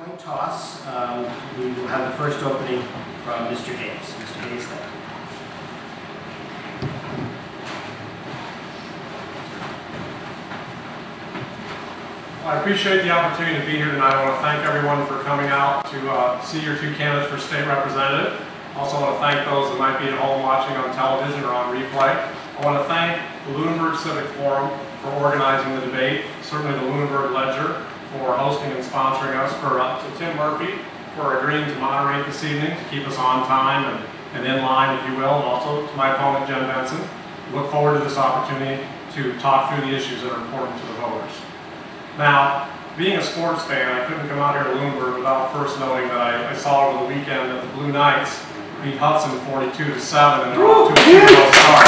coin toss. We will have the first opening from Mr. Hayes. Mr. Hayes then. I appreciate the opportunity to be here tonight. I want to thank everyone for coming out to see your two candidates for state representative. Also want to thank those that might be at home watching on television or on replay. I want to thank the Lunenburg Civic Forum for organizing the debate, certainly the Lunenburg Ledger for hosting and sponsoring us, to Tim Murphy for agreeing to moderate this evening to keep us on time and in line, if you will, and also to my opponent, Jen Benson. Look forward to this opportunity to talk through the issues that are important to the voters. Now, being a sports fan, I couldn't come out here to Lunenburg without first knowing that I saw over the weekend that the Blue Knights beat Hudson 42-7, and they're off to a 2-0 start.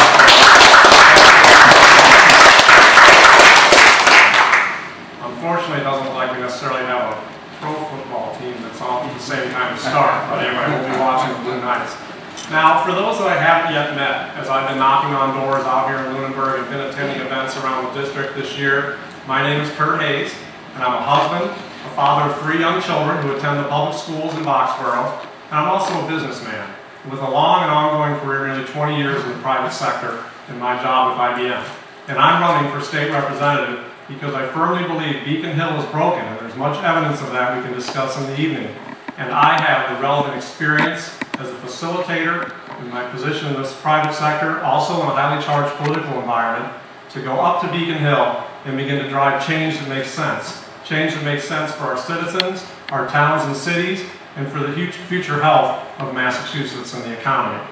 Unfortunately, it doesn't look like we necessarily have a pro football team that's off at the same time to start, but anyway, we'll be watching the Blue Knights. Now, for those that I haven't yet met, as I've been knocking on doors out here in Lunenburg and been attending events around the district this year, my name is Kurt Hayes, and I'm a husband, a father of 3 young children who attend the public schools in Boxborough, and I'm also a businessman with a long and ongoing career, nearly 20 years in the private sector in my job with IBM. And I'm running for state representative because I firmly believe Beacon Hill is broken, and there's much evidence of that we can discuss in the evening. And I have the relevant experience as a facilitator in my position in this private sector, also in a highly charged political environment, to go up to Beacon Hill and begin to drive change that makes sense. Change that makes sense for our citizens, our towns and cities, and for the future health of Massachusetts and the economy.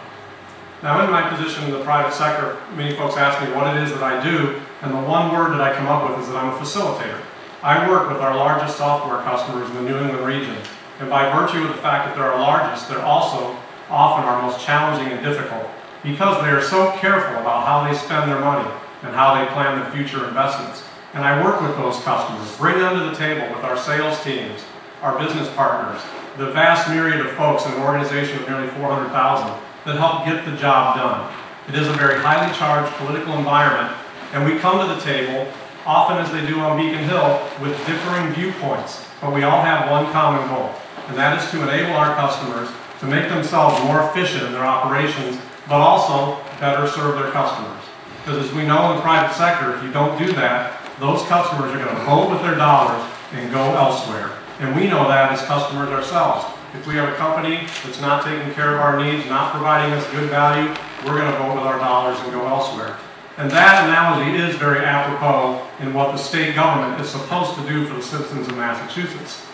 Now, in my position in the private sector, many folks ask me what it is that I do, and the one word that I come up with is that I'm a facilitator. I work with our largest software customers in the New England region, and by virtue of the fact that they're our largest, they're also often our most challenging and difficult, because they are so careful about how they spend their money and how they plan their future investments. And I work with those customers, bring them to the table with our sales teams, our business partners, the vast myriad of folks in an organization of nearly 400,000 that help get the job done. It is a very highly charged political environment, and we come to the table, often as they do on Beacon Hill, with differing viewpoints, but we all have one common goal, and that is to enable our customers to make themselves more efficient in their operations, but also better serve their customers. Because as we know in the private sector, if you don't do that, those customers are going to vote with their dollars and go elsewhere. And we know that as customers ourselves. If we have a company that's not taking care of our needs, not providing us good value, we're going to vote with our dollars and go elsewhere. And that analogy is very apropos in what the state government is supposed to do for the citizens of Massachusetts.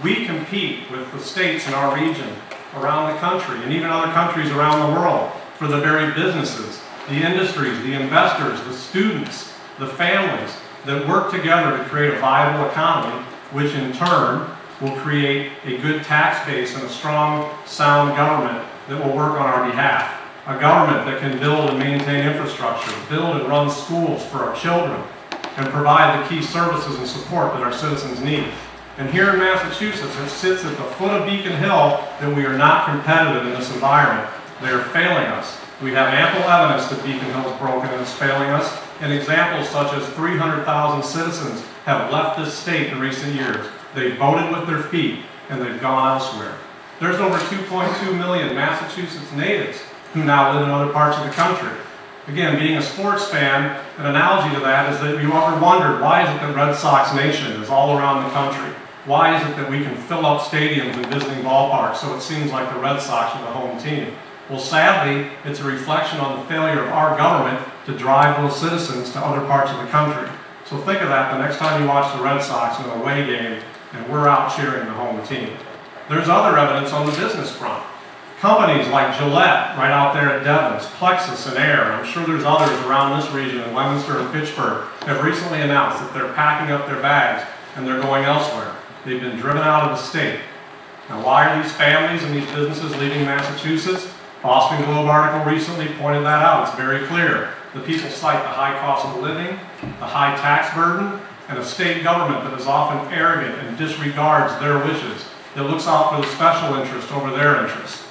We compete with the states in our region, around the country, and even other countries around the world for the very businesses, the industries, the investors, the students, the families that work together to create a viable economy, which in turn will create a good tax base and a strong, sound government that will work on our behalf. A government that can build and maintain infrastructure, build and run schools for our children, and provide the key services and support that our citizens need. And here in Massachusetts, it sits at the foot of Beacon Hill that we are not competitive in this environment. They are failing us. We have ample evidence that Beacon Hill is broken and is failing us, and examples such as 300,000 citizens have left this state in recent years. They've voted with their feet, and they've gone elsewhere. There's over 2.2 million Massachusetts natives who now live in other parts of the country. Again, being a sports fan, an analogy to that is that you ever wondered, why is it that Red Sox Nation is all around the country? Why is it that we can fill up stadiums and visiting ballparks so it seems like the Red Sox are the home team? Well, sadly, it's a reflection on the failure of our government to drive those citizens to other parts of the country. So think of that the next time you watch the Red Sox in an away game and we're out cheering the home team. There's other evidence on the business front. Companies like Gillette, right out there at Devon's, Plexus and Air, I'm sure there's others around this region in Leominster and Fitchburg, have recently announced that they're packing up their bags and they're going elsewhere. They've been driven out of the state. Now, why are these families and these businesses leaving Massachusetts? Boston Globe article recently pointed that out. It's very clear. The people cite the high cost of living, the high tax burden, and a state government that is often arrogant and disregards their wishes, that looks out for the special interest over their interests.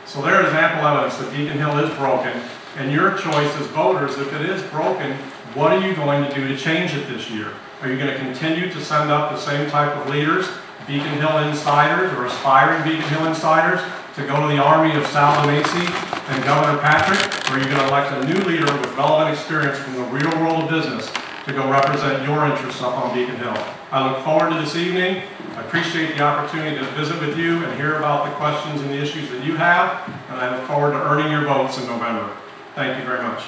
So there is ample evidence that Beacon Hill is broken, and your choice as voters, if it is broken, what are you going to do to change it this year? Are you going to continue to send up the same type of leaders Beacon Hill insiders or aspiring Beacon Hill insiders to go to the army of Sal Macy and Governor Patrick, or are you going to elect a new leader with relevant experience from the real world of business to go represent your interests up on Beacon Hill? I look forward to this evening. I appreciate the opportunity to visit with you and hear about the questions and the issues that you have, and I look forward to earning your votes in November. Thank you very much.